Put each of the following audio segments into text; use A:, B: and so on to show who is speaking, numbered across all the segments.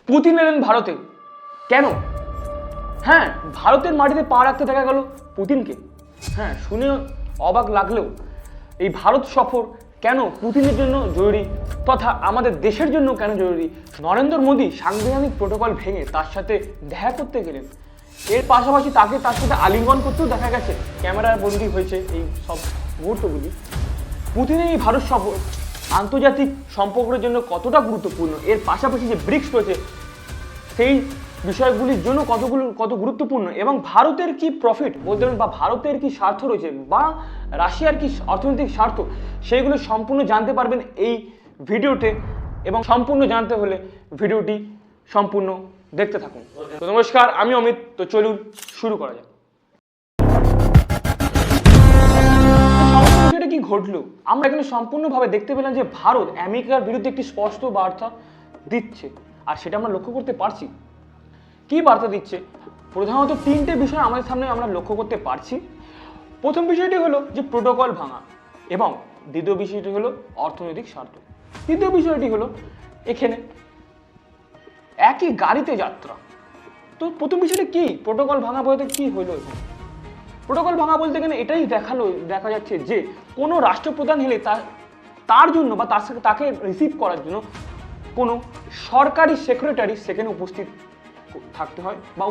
A: Putin এলেন ভারতে কেন? হ্যাঁ, ভারতের মাটিতে পা রাখতে দেখা গেল পুতিনকে। হ্যাঁ, শুনে অবাক লাগলেও এই ভারত সফর কেন পুতিনের জন্য জরুরি তথা আমাদের দেশের জন্য কেন জরুরি? নরেন্দ্র মোদী সাংবিধানিক প্রোটোকল ভেঙে তার সাথে দেখা করতে গেলেন। এর পাশাপাশি তার সাথে আলিঙ্গন করতেও দেখা গেছে, ক্যামেরার বন্দি হয়েছে এই সব মুহূর্তগুলি। পুতিনের এই ভারত সফর আন্তর্জাতিক সম্পর্কের জন্য কতটা গুরুত্বপূর্ণ, এর পাশাপাশি যে ব্রিক্স রয়েছে সেই বিষয়গুলির জন্য কত গুরুত্বপূর্ণ, এবং ভারতের কি প্রফিট বলতে পারেন বা ভারতের কি স্বার্থ রয়েছে বা রাশিয়ার কি অর্থনৈতিক স্বার্থ, সেইগুলো সম্পূর্ণ জানতে পারবেন এই ভিডিওতে। এবং সম্পূর্ণ জানতে হলে ভিডিওটি সম্পূর্ণ দেখতে থাকুন। তো নমস্কার, আমি অমিত। তো চলুন শুরু করা যাক। বিষয়টা কি ঘটলো আমরা এখানে সম্পূর্ণভাবে দেখতে পেলাম যে ভারত আমেরিকার বিরুদ্ধে একটি স্পষ্ট বার্তা দিচ্ছে, আর সেটা আমরা লক্ষ্য করতে পারছি। কি বার্তা দিচ্ছে? প্রধানত তিনটে বিষয় আমাদের সামনে আমরা লক্ষ্য করতে পারছি। প্রথম বিষয়টি হলো যে প্রোটোকল ভাঙা, এবং দ্বিতীয় বিষয়টি হলো অর্থনৈতিক স্বার্থ। তৃতীয় বিষয়টি হলো এখানে একই গাড়িতে যাত্রা। তো প্রথম বিষয়টা কি? প্রোটোকল ভাঙা বলতে কি হলো এখানে? প্রোটোকল ভাঙা বলতে গেলে এটাই দেখা যাচ্ছে যে কোনো রাষ্ট্রপ্রধান হলে তার জন্য বা তাকে রিসিভ করার জন্য কোনো সরকারি সেক্রেটারি সেখানে উপস্থিত থাকতে হয় বা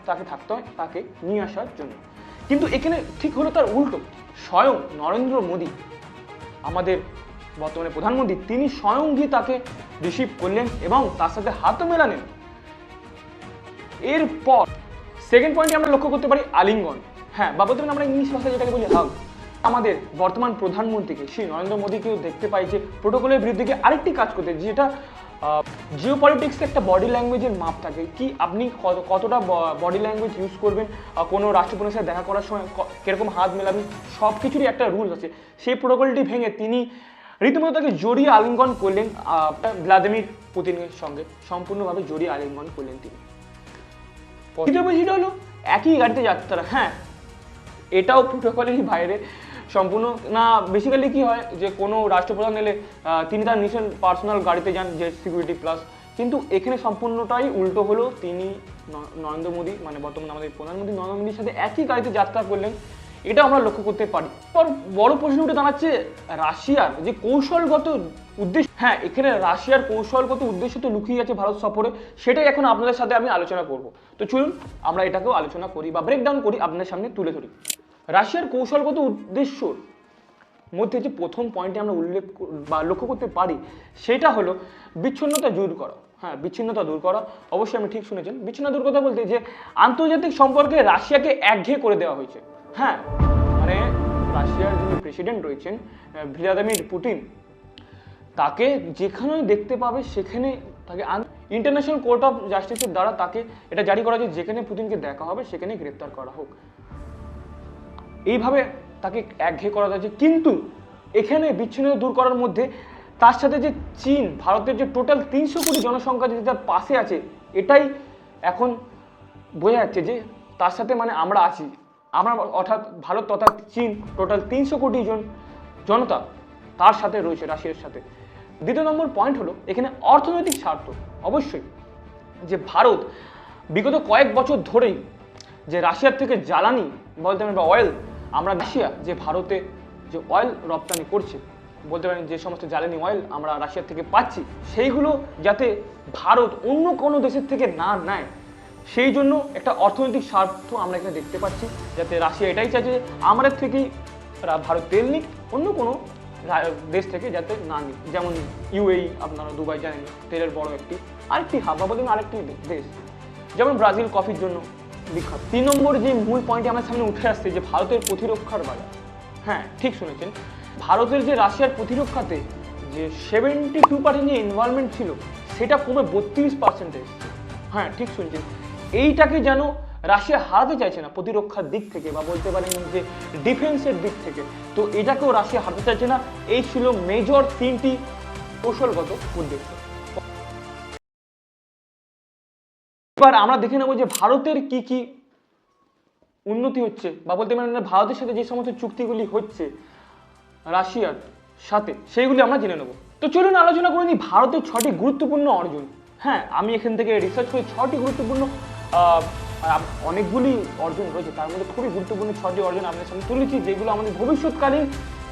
A: তাকে থাকতে হয় তাকে নিয়ে আসার জন্য। কিন্তু এখানে ঠিক হলো তার উল্টো। স্বয়ং নরেন্দ্র মোদী, আমাদের বর্তমানে প্রধানমন্ত্রী, তিনি স্বয়ং গিয়ে তাকে রিসিভ করলেন এবং তার সাথে হাতও মেলালেন। এরপর সেকেন্ড পয়েন্টে আমরা লক্ষ্য করতে পারি আলিঙ্গন। হ্যাঁ, বা বলতে আমরা ইংলিশ ভাষায় যেটাকে বলি হাগ। আমাদের বর্তমান প্রধানমন্ত্রীকে, শ্রী নরেন্দ্র মোদীকেও দেখতে পাই যে প্রোটোকলের বিরুদ্ধে গিয়ে আরেকটি কাজ করতে, যেটা জিও পলিটিক্সে একটা বডি ল্যাঙ্গুয়েজের মাপ থাকে। কি আপনি কতটা বডি ল্যাঙ্গুয়েজ ইউজ করবেন, কোনো রাষ্ট্রপ্রধানের সাথে দেখা করার সময় কিরকম হাত মেলাবেন, সব কিছুরই একটা রুলস আছে। সেই প্রোটোকলটি ভেঙে তিনি রীতিমতো তাকে জড়িয়ে আলিঙ্গন করলেন, ভ্লাদিমির পুতিনের সঙ্গে সম্পূর্ণভাবে জড়িয়ে আলিঙ্গন করলেন তিনি। দ্বিতীয় বিষয়টা হলো একই গাড়িতে যাত্রা। হ্যাঁ, এটাও প্রোটোকলেরই বাইরে সম্পূর্ণ না। বেসিক্যালি কি হয় যে কোনো রাষ্ট্রপ্রধান এলে তিনি তার নিজের পার্সোনাল গাড়িতে যান, যে সিকিউরিটি প্লাস। কিন্তু এখানে সম্পূর্ণটাই উল্টো হলো। তিনি নরেন্দ্র মোদী, মানে বর্তমানে আমাদের প্রধানমন্ত্রী নরেন্দ্র মোদীর সাথে একই গাড়িতে যাত্রা করলেন। এটা আমরা লক্ষ্য করতে পারি। বড় প্রশ্ন উঠে দাঁড়াচ্ছে রাশিয়ার যে কৌশলগত উদ্দেশ্য। হ্যাঁ, এখানে রাশিয়ার কৌশলগত উদ্দেশ্য তো লুকিয়ে আছে ভারত সফরে, সেটাই এখন আপনাদের সাথে আমি আলোচনা করব। তো চলুন আমরা এটাকেও আলোচনা করি বা ব্রেকডাউন করি, আপনাদের সামনে তুলে ধরি। রাশিয়ার কৌশলগত উদ্দেশ্যর মধ্যে যে প্রথম পয়েন্টে আমরা উল্লেখ বা লক্ষ্য করতে পারি সেটা হলো বিচ্ছিন্নতা দূর করা। হ্যাঁ, বিচ্ছিন্নতা দূর করা, অবশ্যই আপনি ঠিক শুনেছেন। বিচ্ছিন্নতা দূর কথা বলতে যে আন্তর্জাতিক সম্পর্কে রাশিয়াকে একঘেয়ে করে দেওয়া হয়েছে। হ্যাঁ, মানে রাশিয়ার যিনি প্রেসিডেন্ট রয়েছেন ভ্লাদিমির পুতিন, তাকে যেখানে দেখতে পাবে সেখানে তাকে ইন্টারন্যাশনাল কোর্ট অফ জাস্টিসের দ্বারা তাকে এটা জারি করা যায়, যেখানে পুতিনকে দেখা হবে সেখানে গ্রেপ্তার করা হোক। এইভাবে তাকে একঘেয়ে করা যাচ্ছে। কিন্তু এখানে বিচ্ছিন্নতা দূর করার মধ্যে তার সাথে যে চীন, ভারতের যে টোটাল 300 কোটি জনসংখ্যা যে তার পাশে আছে, এটাই এখন বোঝা যাচ্ছে যে তার সাথে মানে আমরা আছি। আমরা অর্থাৎ ভারত তথা চীন টোটাল 300 কোটি জনতা তার সাথে রয়েছে, রাশিয়ার সাথে। দ্বিতীয় নম্বর পয়েন্ট হলো এখানে অর্থনৈতিক স্বার্থ। অবশ্যই যে ভারত বিগত কয়েক বছর ধরেই যে রাশিয়ার থেকে জ্বালানি বলতে পারেন বা অয়েল, আমরা রাশিয়া যে ভারতে যে অয়েল রপ্তানি করছে, বলতে পারেন যে সমস্ত জ্বালানি অয়েল আমরা রাশিয়ার থেকে পাচ্ছি, সেইগুলো যাতে ভারত অন্য কোনো দেশের থেকে না নেয়, সেই জন্য একটা অর্থনৈতিক স্বার্থ আমরা এখানে দেখতে পাচ্ছি। যাতে রাশিয়া এটাই চাইছে যে আমাদের থেকেই ভারত তেল নিক, অন্য কোনো দেশ থেকে যাতে না নিক। যেমন ইউএই, আপনারা দুবাই জানেন তেলের বড় আরেকটি হাব বা বলতে আরেকটি দেশ, যেমন ব্রাজিল কফির জন্য বিখ্যাত। 3 নম্বর যে মূল পয়েন্টে আমার সামনে উঠে আসছে যে ভারতের প্রতিরক্ষার বাজার। হ্যাঁ, ঠিক শুনেছেন, ভারতের যে রাশিয়ার প্রতিরক্ষাতে যে 72% যে ইনভলভমেন্ট ছিল, সেটা কমে 32% এসেছে। হ্যাঁ, ঠিক শুনছেন, এইটাকে যেন রাশিয়া হারাতে চাইছে না প্রতিরক্ষার দিক থেকে বা বলতে পারেন যে ডিফেন্সের দিক থেকে। তো এটাকেও রাশিয়া হারাতে চাইছে না। এই ছিল মেজর 3টি কৌশলগত উদ্দেশ্য। এবার আমরা দেখে নেব যে ভারতের কি কি উন্নতি হচ্ছে বা বলতে পারেন ভারতের সাথে যে সমস্ত চুক্তিগুলি হচ্ছে রাশিয়ার সাথে, সেইগুলি আমরা জেনে নেব। তো চলুন আলোচনা করে নিই ভারতের 6টি গুরুত্বপূর্ণ অর্জন। হ্যাঁ, আমি এখান থেকে রিসার্চ করে 6টি গুরুত্বপূর্ণ অনেকগুলি অর্জন রয়েছে, তার মধ্যে খুবই গুরুত্বপূর্ণ 6টি অর্জন আপনার সামনে তুলেছি, যেগুলো আমাদের ভবিষ্যৎকালীন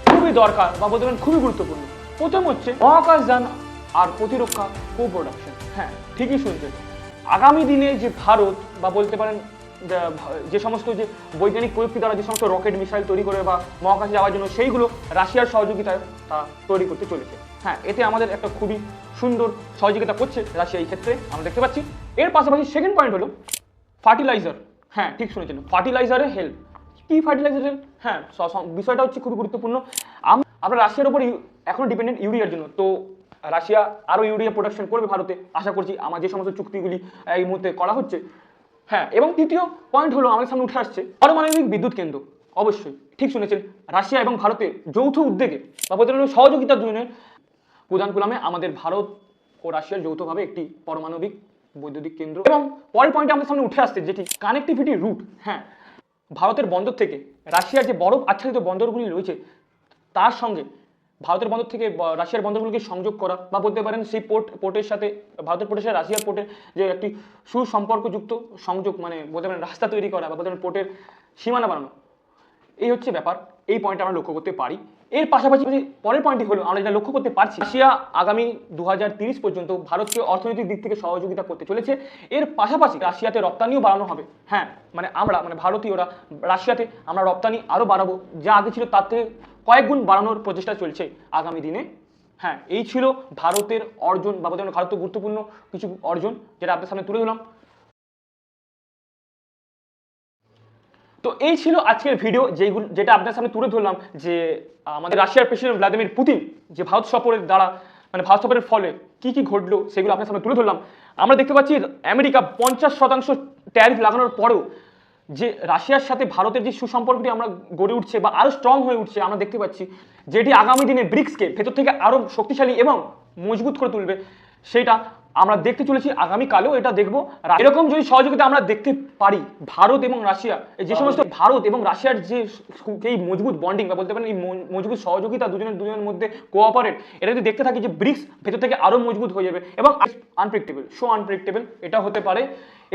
A: খুবই দরকার বা বলতে পারেন খুবই গুরুত্বপূর্ণ। প্রথম হচ্ছে মহাকাশযান আর প্রতিরক্ষা কো-প্রোডাকশন। হ্যাঁ, ঠিকই শুনছেন, আগামী দিনে যে ভারত বা বলতে পারেন যে সমস্ত যে বৈজ্ঞানিক প্রযুক্তি দ্বারা যে সমস্ত রকেট মিসাইল তৈরি করে বা মহাকাশে যাওয়ার জন্য সেইগুলো রাশিয়ার সহযোগিতায় তা তৈরি করতে চলেছে। হ্যাঁ, এতে আমাদের একটা খুবই সুন্দর সহযোগিতা করছে রাশিয়া এই ক্ষেত্রে আমরা দেখতে পাচ্ছি। এর পাশাপাশি সেকেন্ড পয়েন্ট হলো ফার্টিলাইজার। হ্যাঁ, ঠিক শুনেছেন, ফার্টিলাইজারে হেল্প। কি ফার্টিলাইজার হেল্প? হ্যাঁ, বিষয়টা হচ্ছে খুবই গুরুত্বপূর্ণ। আমরা রাশিয়ার উপর এখন ডিপেন্ডেন্ট ইউরিয়ার জন্য, তো রাশিয়া আরও ইউরিয়া প্রোডাকশন করবে ভারতে, আশা করছি আমার যে সমস্ত চুক্তিগুলি এই মুহূর্তে করা হচ্ছে। হ্যাঁ, এবং তৃতীয় পয়েন্ট হলো আমাদের সামনে উঠে আসছে পারমাণবিক বিদ্যুৎ কেন্দ্র। অবশ্যই ঠিক শুনেছেন, রাশিয়া এবং ভারতের যৌথ উদ্যোগে বা বলতে গেলে সহযোগিতার জন্য কুদানকুলামে আমাদের ভারত ও রাশিয়ার যৌথভাবে একটি পারমাণবিক বৈদ্যুতিক কেন্দ্র। এবং পরের পয়েন্টে আমাদের সামনে উঠে আসছে যেটি কানেক্টিভিটি রুট। হ্যাঁ, ভারতের বন্দর থেকে রাশিয়ার যে বরফ আচ্ছাদিত বন্দরগুলি রয়েছে তার সঙ্গে ভারতের বন্দর থেকে রাশিয়ার বন্দরগুলিকে সংযোগ করা বা বলতে পারেন সেই পোর্টের সাথে ভারতের পোর্টের সাথে রাশিয়ার পোর্টের যে একটি সুসম্পর্কযুক্ত সংযোগ, মানে বলতে পারেন রাস্তা তৈরি করা বা বলতে পারেন পোর্টের সীমানা বানানো, এই হচ্ছে ব্যাপার। এই পয়েন্টে আমরা লক্ষ্য করতে পারি। এর পাশাপাশি পরের পয়েন্টটি হলো আমরা যেটা লক্ষ্য করতে পারছি, রাশিয়া আগামী 2030 পর্যন্ত ভারতকে অর্থনৈতিক দিক থেকে সহযোগিতা করতে চলেছে। এর পাশাপাশি রাশিয়াতে রপ্তানিও বাড়ানো হবে। হ্যাঁ, মানে আমরা ভারতীয়রা রাশিয়াতে আমরা রপ্তানি আরও বাড়াবো, যা আগে ছিল তার থেকে কয়েক গুণ বাড়ানোর প্রচেষ্টা চলছে আগামী দিনে। হ্যাঁ, এই ছিল ভারতের অর্জন বা ভারতের গুরুত্বপূর্ণ কিছু অর্জন যেটা আপনার সামনে তুলে ধরলাম। তো এই ছিল আজকের ভিডিও, যেটা আপনার সামনে তুলে ধরলাম যে আমাদের রাশিয়ার প্রেসিডেন্ট ভ্লাদিমির পুতিন যে ভারত সফরের দ্বারা ভারত সফরের ফলে কি কি ঘটলো সেগুলো আপনার সামনে তুলে ধরলাম। আমরা দেখতে পাচ্ছি আমেরিকা 50% ট্যারিফ লাগানোর পরেও যে রাশিয়ার সাথে ভারতের যে সুসম্পর্কটি আমরা গড়ে উঠছে বা আরও স্ট্রং হয়ে উঠছে আমরা দেখতে পাচ্ছি, যেটি আগামী দিনে ব্রিক্সকে ভেতর থেকে আরও শক্তিশালী এবং মজবুত করে তুলবে। সেটা আমরা দেখতে চলেছি, আগামীকালেও এটা দেখবো। এরকম যদি সহযোগিতা আমরা দেখতে পারি ভারত এবং রাশিয়া, যে সমস্ত ভারত এবং রাশিয়ার যে এই মজবুত বন্ডিং বা বলতে পারেন এই মজবুত সহযোগিতা দুজনের মধ্যে কোঅপারেট, এটা যদি দেখতে থাকি যে ব্রিক্স ভেতর থেকে আরও মজবুত হয়ে যাবে এবং আনপ্রেডিক্টেবল, আনপ্রেডিক্টেবল এটা হতে পারে,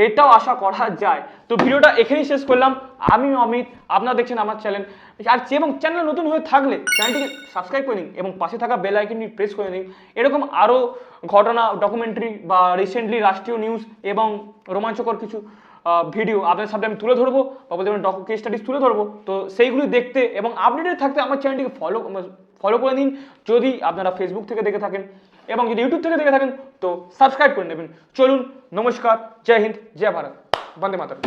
A: এটাও আশা করা যায়। তো ভিডিওটা এখানেই শেষ করলাম। আমি অমিত, আপনারা দেখছেন আমার চ্যানেল। আর এবং চ্যানেল নতুন হয়ে থাকলে চ্যানেলটিকে সাবস্ক্রাইব করে নিন এবং পাশে থাকা বেল আইকনটি প্রেস করে নিন। এরকম আরও ঘটনা, ডকুমেন্টারি বা রিসেন্টলি রাষ্ট্রীয় নিউজ এবং রোমাঞ্চকর কিছু ভিডিও আপনাদের সামনে আমি তুলে ধরবো বা বলতে পারেন কেস স্টাডিজ তুলে ধরবো। তো সেইগুলি দেখতে এবং আপডেটেড থাকতে আমার চ্যানেলটিকে ফলো করে নিন যদি আপনারা ফেসবুক থেকে দেখে থাকেন, এবং যদি ইউটিউব থেকে দেখে থাকেন তো সাবস্ক্রাইব করে নেবেন। চলুন, নমস্কার, জয় হিন্দ, জয় ভারত, বন্দে মাতরম।